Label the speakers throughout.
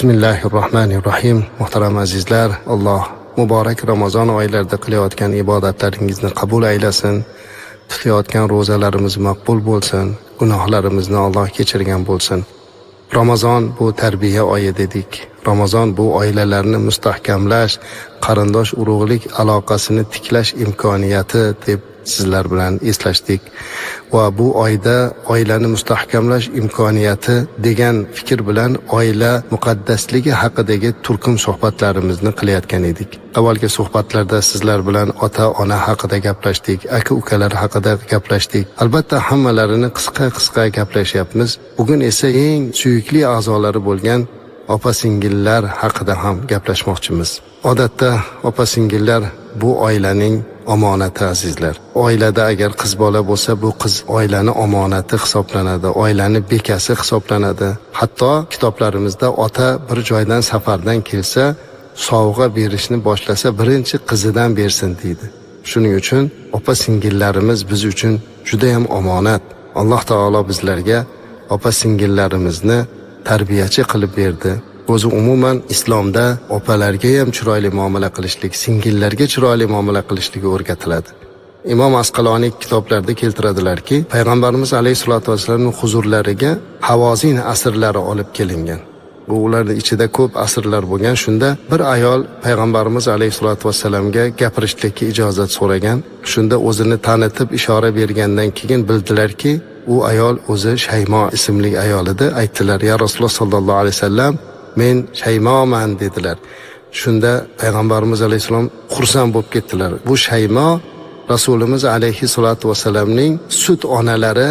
Speaker 1: Bismillahirrohmanirrohim. Muhtaram azizlar, Alloh muborak Ramazon oylarida qilayotgan ibodatlaringizni qabul aylasin. Tutayotgan ro'zalarimiz maqbul bo'lsin. Gunohlarimizni Alloh kechirgan bo'lsin. Ramazon bu tarbiya oyi dedik. Ramazon bu oilalarni mustahkamlash, qarindosh urug'lik aloqasini tiklash imkoniyati deb sizlar bilan eslashdik. Va bu oyda oilani mustahkamlash imkoniyati degan fikr bilan oila muqaddasligi haqidagi turkum suhbatlarimizni qilayotgan edik. Avvalgi suhbatlarda sizlar bilan ota-ona haqida gaplashdik, aka-ukalar haqida gaplashdik. Albatta hammalarini qisqa gaplashyapmiz. Bugun esa eng suyukli a'zolari bo'lgan opa-singillar haqida ham gaplashmoqchimiz. Odatda opa-singillar bu oilaning omonati azizlar. Oilada agar qiz bola bo'lsa, bu qiz oilani omonati hisoblanadi, oilani bekasi hisoblanadi. Hatto kitoblarimizda ota bir joydan safardan kelsa, sovg'a berishni boshlasa, birinchi qizidan bersin deydi. Shuning uchun opa-singillarimiz biz uchun juda ham omonat. Alloh taolo bizlarga opa-singillarimizni tarbiyachi qilib berdi. O'zi umuman islomda opalarga ham chiroyli muomala qilishlik, singillarga chiroyli muomala qilishlik o'rgatiladi. Imom Asqaloniy kitoblarida keltiradilarki, payg'ambarimiz alayhisolatu vasallamning huzurlariga havozin asrlari olib kelingan. Bu ularning ichida ko'p asrlar bo'lgan. Shunda bir ayol payg'ambarimiz alayhisolatu vasallamga gapirishlikka ijozat so'ragan. Shunda o'zini tanitib ishora bergandan keyin bildilarki, u ayol o'zi Shaymo ismli ayol edi. Aytdilar: "Ya Rasululloh sallallohu alayhi vasallam, men Shaymoman" dedilar. Shunda payg'ambarimiz alayhisalom xursand bo'lib ketdilar. Bu Shaymo Rasulimiz alayhisolatu vasallamning sut onalari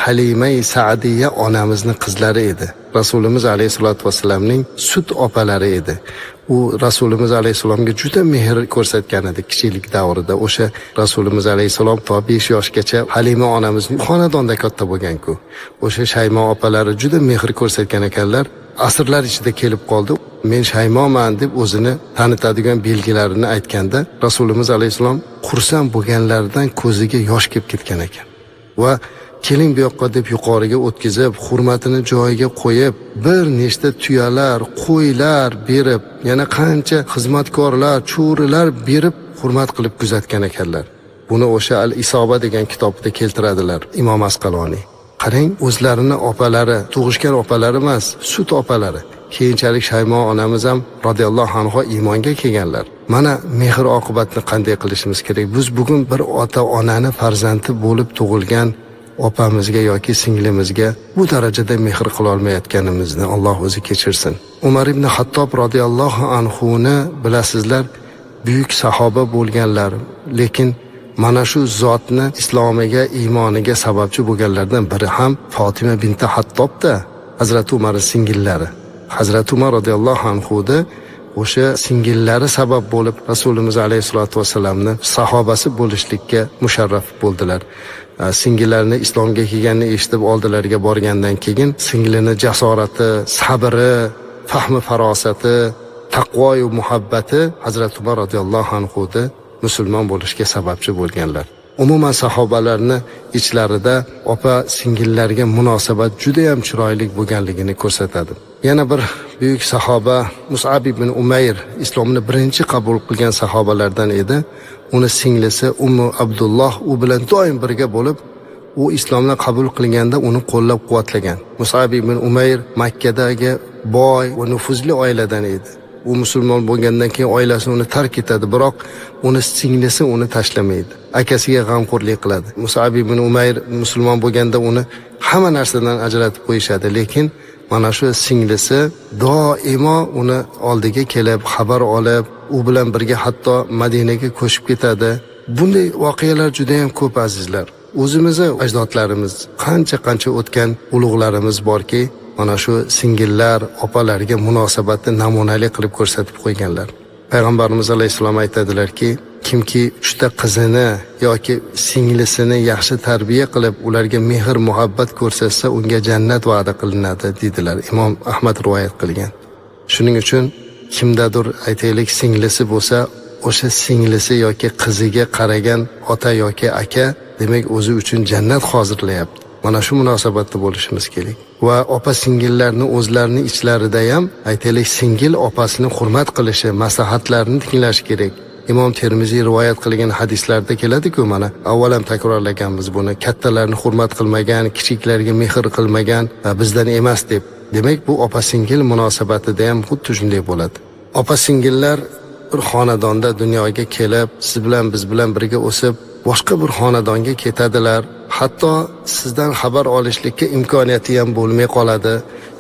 Speaker 1: Halima-i Sa'diya onamizning qizlari edi. Rasulimiz alayhisolatu vasallamning sut opalari edi. U Rasulimiz alayhisalomga juda mehr ko'rsatgan edi kichiklik davrida. O'sha Rasulimiz alayhisalom to 5 yoshgacha Halima onamizning xonadonda katta bo'lgan-ku. O'sha Shaymo opalari juda mehr ko'rsatgan ekanlar. Asrlar ichida kelib qoldi. Men Shaymoman deb o'zini tanitadigan belgilarini aytganda, Rasulimiz alayhisalom xursand bo'lganlaridan ko'ziga yosh kelib ketgan ekan. Va keling bu yoqqa deb yuqoriga o'tkazib, hurmatini joyiga qo'yib, bir nechta tuyalar, qo'ylar berib, yana qancha xizmatkorlar, cho'rilar berib hurmat qilib kuzatgan ekanlar. Buni o'sha Al-Isoba degan kitobda keltiradilar Imom Asqaloniy. Qarang, o'zlarini opalari, tug'ishgan opalari emas, sut opalari. Keyinchalik Shaymo onamiz ham radhiyallohu anha iymonga kelganlar. Mana mehr oqibatni qanday qilishimiz kerak. Biz bugun bir ota-onani farzandi bo'lib tug'ilgan opamizga yoki singlimizga bu darajada mehr qila olmayotganimizni Alloh o'zi kechirsin. Umar ibn Hattob radhiyallohu anhu ni bilasizlar, buyuk sahoba bo'lganlar, lekin mana shu zotni islomiga, iymoniga sababchi bo'lganlardan biri ham Fatima binti Hattobda, Hazrat Umarning singillari. Hazrat Umar radhiyallohu anhu da o'sha singillari sabab bo'lib Rasulimiz alayhisolatu vasallamni sahobasi bo'lishlikka musharraf bo'ldilar. Singillarini islomga kelganini eshitib oldilariga borgandan keyin singlini jasorati, sabri, fahmi farosati, taqvo va muhabbati Hazrat Umar radhiyallohu anhu da musulmon bo'lishga sababchi bo'lganlar. Umuman sahobalarni ichlarida opa singillarga munosabat juda ham chiroyli bo'lganligini ko'rsatadi. Yana bir buyuk sahoba Mus'ab ibn Umayr islomni birinchi qabul qilgan sahobalardan edi. Uni singlisi Ummu Abdulloh u bilan doim birga bo'lib, u islomni qabul qilganda uni qo'llab-quvvatlagan. Mus'ab ibn Umayr Makkadagi boy va nufuzli oiladan edi. U musulmon bo'lgandan keyin oilasi uni tark etadi, biroq uni singlisi uni tashlamaydi. Akasiga g'amxo'rlik qiladi. Mus'ab ibn Umayr musulmon bo'lganda uni hamma narsadan ajratib qo'yishadi, lekin mana shu singlisi doimo uni oldiga kelib, xabar olib, u bilan birga hatto Madinaga ko'chib ketadi. Bunday voqealar juda ham ko'p azizlar. O'zimizning ajdodlarimiz, qancha o'tgan ulug'larimiz borki, mana shu singillar opalarga munosabatni namunali qilib ko'rsatib qo'yganlar. Payg'ambarimiz alayhisalom aytadilarki, kimki uchta qizini yoki singlisini yaxshi tarbiya qilib, ularga mehr muhabbat ko'rsatsa, unga jannat va'da qilinadi dedilar. Imom Ahmad rivoyat qilgan. Shuning uchun kimdadir aytaylik singlisi bo'lsa, o'sha singlisi yoki qiziga qaragan ota yoki aka demak o'zi uchun jannat hozirlayapti. Mana shu munosabatda bo'lishimiz kerak. va opa singillarni o'zlarini ichlarida ham aytaylik singil opasini hurmat qilishi, maslahatlarini tinglashi kerak. Imom Termiziy rivoyat qilgan hadislarda keladi-ku, mana avval ham takrorlaganmiz buni. Kattalarni hurmat qilmagan, kichiklarga mehr qilmagan va bizdan emas deb. Demak, bu opa singil munosabatida ham xuddi shunday bo'ladi. Opa singillar bir xonadonda dunyoga kelib, siz bilan biz bilan birga o'sib, boshqa bir xonadonga ketadilar. Hatto sizdan xabar olishlikka imkoniyati ham bo'lmay qoladi.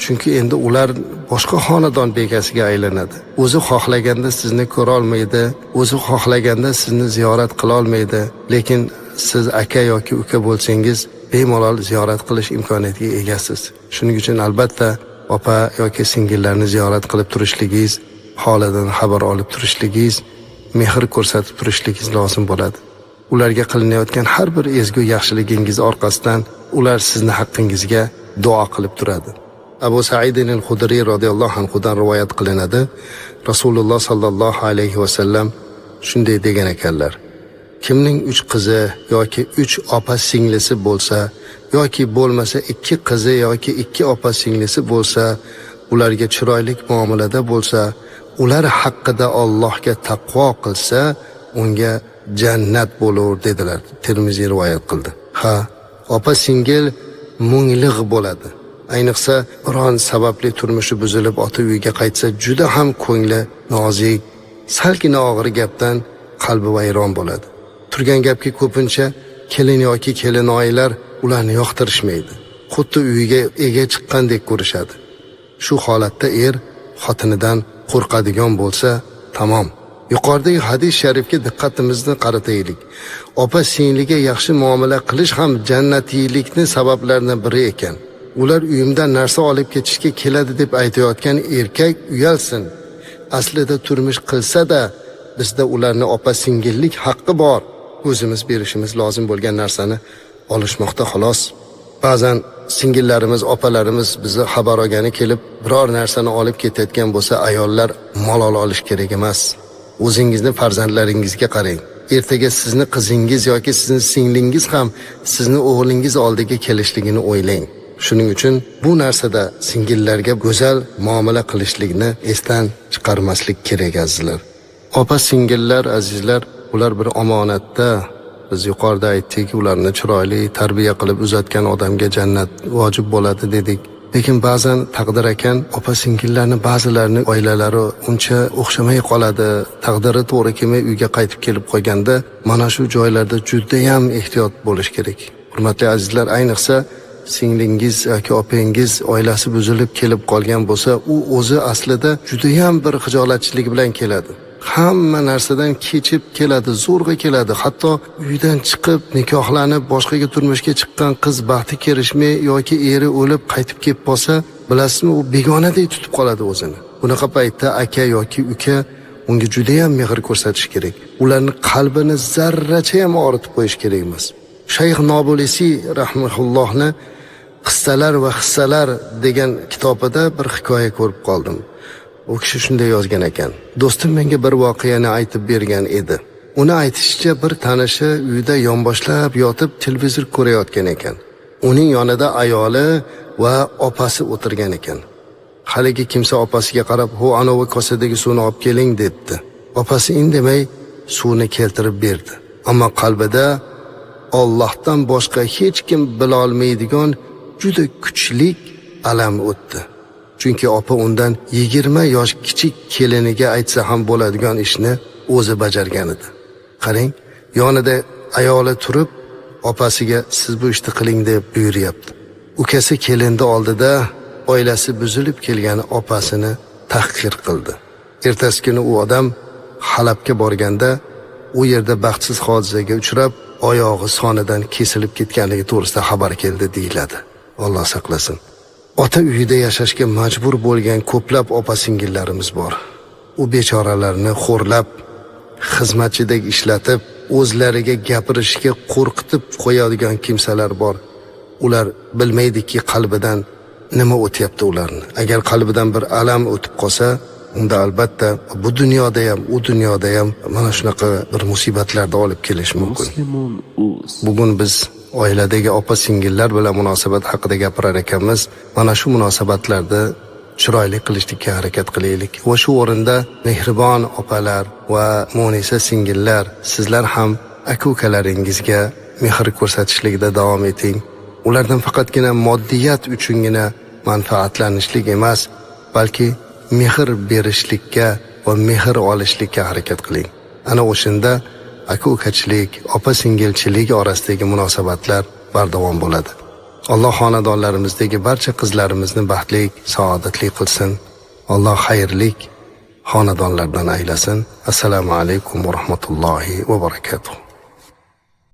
Speaker 1: Chunki endi ular boshqa xonadon bekasiga aylanadi. O'zi xohlaganda sizni ko'ra olmaydi, o'zi xohlaganda sizni ziyorat qila olmaydi. Lekin siz aka yoki uka bo'lsangiz, bemalol ziyorat qilish imkoniyatiga egasiz. Shuning uchun albatta opa yoki singillarni ziyorat qilib turishligingiz, holidan xabar olib turishligingiz, mehr ko'rsatib turishligingiz lozim bo'ladi. Ularga qilinayotgan har bir ezgu yaxshiligingiz orqasidan ular sizni haqqingizga duo qilib turadi. Abu Sa'id al-Khudri radhiyallohu anhu dan rivoyat qilinadi. Rasululloh sallallohu alayhi va sallam shunday degan ekanlar: kimning 3 qizi yoki 3 opa singlisi bo'lsa, yoki bo'lmasa 2 qizi yoki 2 opa singlisi bo'lsa, ularga chiroyli muomalada bo'lsa, ular haqida Allohga taqvo qilsa, unga jannat bo'lur dedilar. Termiziy rivoyat qildi. Ha, opa singil munglig bo'ladi. Ayniqsa biron sababli turmushi buzilib ota uyiga qaytsa, juda ham ko'ngli nozik, salgina og'ir gapdan qalbi vayron bo'ladi. Turgan gapga ko'pincha kelin yoki kelinoyilar ularni yoqtirishmaydi. Xuddi uyiga ega chiqqandek ko'rishadi. Shu holatda xotinidan qo'rqadigan bo'lsa, tamom. Yuqoridagi hadis sharifga diqqatimizni qarataylik. Opa singliga yaxshi muomala qilish ham jannatiylikning sabablaridan biri ekan. Ular uyimdan narsa olib ketishga keladi deb aytayotgan erkak uyalsin. Aslida turmush qilsa-da, bizda ularni opa singillik haqqi bor. O'zimiz berishimiz lozim bo'lgan narsani olishmoqda xolos. Ba'zan singillarimiz, opalarimiz bizni xabar olgani kelib, biror narsani olib ketayotgan bo'lsa, ayollar malol olish kerak emas. O'zingizni farzandlaringizga qarang. Ertaga sizni qizingiz yoki sizni singlingiz ham sizni o'g'lingiz oldiga kelishligini o'ylang. Shuning uchun bu narsada singillarga go'zal muomala qilishlikni esdan chiqarmaslik kerak azizlar. Opa singillar azizlar, ular bir omonatda. Biz yuqorida aytdik, ularni chiroyli tarbiya qilib uzatgan odamga jannat vojib bo'ladi dedik. Lekin ba'zan taqdir ekan, opa singillarni ba'zilarning oilalari uncha o'xshamay qoladi. Taqdiri to'g'ri kelmay uyga qaytib kelib qolganda, mana shu joylarda juda ham ehtiyot bo'lish kerak. Hurmatli azizlar, ayniqsa singlingiz yoki opangiz oilasi buzilib kelib qolgan bo'lsa, u o'zi aslida juda ham bir xijolatchilik bilan keladi. Hamma narsadan kechib keladi, zo'rg'a keladi. Hatto uydan chiqib, nikohlanib, boshqaga turmushga chiqqan qiz baxti kerishmay yoki eri o'lib qaytib kelib qolsa, bilasizmi, u begonadek tutib qoladi o'zini. Bunaqa paytda aka yoki uka unga juda ham mehr ko'rsatish kerak. Ularning qalbini zarracha ham og'ritib qo'yish kerak emas. Shayx Nobulisi rahimahullohni Qissalar va hissalar degan kitobida bir hikoya ko'rib qoldim. U kishi shunday yozgan ekan: do'stim menga bir voqeani aytib bergan edi. Uni aytishicha, bir tanishi uyda yonboshlab yotib televizor ko'rayotgan ekan. Uning yonida ayoli va opasi o'tirgan ekan. Haligi kimsa opasiga qarab, "Ho, anovi kosadagi suvni olib keling" debdi. Opasi indamay suvni keltirib berdi. Ammo qalbida Allohdan boshqa hech kim bila olmaydigan juda kuchlik alam o'tdi. Chunki opa undan 20 yosh kichik keliniga aytsa ham bo'ladigan ishni o'zi bajargan edi. Qarang, yonida ayoli turib, opasiga "Siz bu ishni qiling" deb buyuryapti. Ukasi kelindi oldida oilasi buzilib kelgan opasini tahqir qildi. Ertasi kuni u odam Halabga borganda, u yerda baxtsiz hodisaga uchrab, oyog'i sonidan kesilib ketganligi to'g'risida xabar keldi deyiladi. Alloh saqlasin. Ota uyida yashashga majbur bo'lgan ko'plab opa-singillarimiz bor. U bechoralarni xo'rlab, xizmatchidek ishlatib, o'zlariga gapirishga qo'rqitib qo'yadigan kimsalar bor. Ular bilmaydiki qalbidan nima o'tyapti ularni. Agar qalbidan bir alam o'tib qolsa, unda albatta bu dunyoda ham, u dunyoda ham mana shunaqa bir musibatlarga olib kelish mumkin. Bugun biz oiladagi opa singillar bilan munosabat haqida gapirar ekanmiz. Mana shu munosabatlarda chiroyli qilishlikka harakat qilaylik. Va shu o'rinda mehribon opalar va Munisa singillar, sizlar ham aka-ukalaringizga mehr ko'rsatishlikda davom eting. Ulardan faqatgina moddiyat uchungina manfaatlanishlik emas, balki mehr berishlikka va mehr olishlikka harakat qiling. Ana o'shanda aka-ukachilik, opa-singilchilik orasidagi munosabatlar bardavom bo'ladi. Alloh xonadonlarimizdagi barcha qizlarimizni baxtli, saodatli qilsin. Alloh xayrlik xonadonlardan aylasin. Assalomu alaykum va rahmatullohi va barakatuh.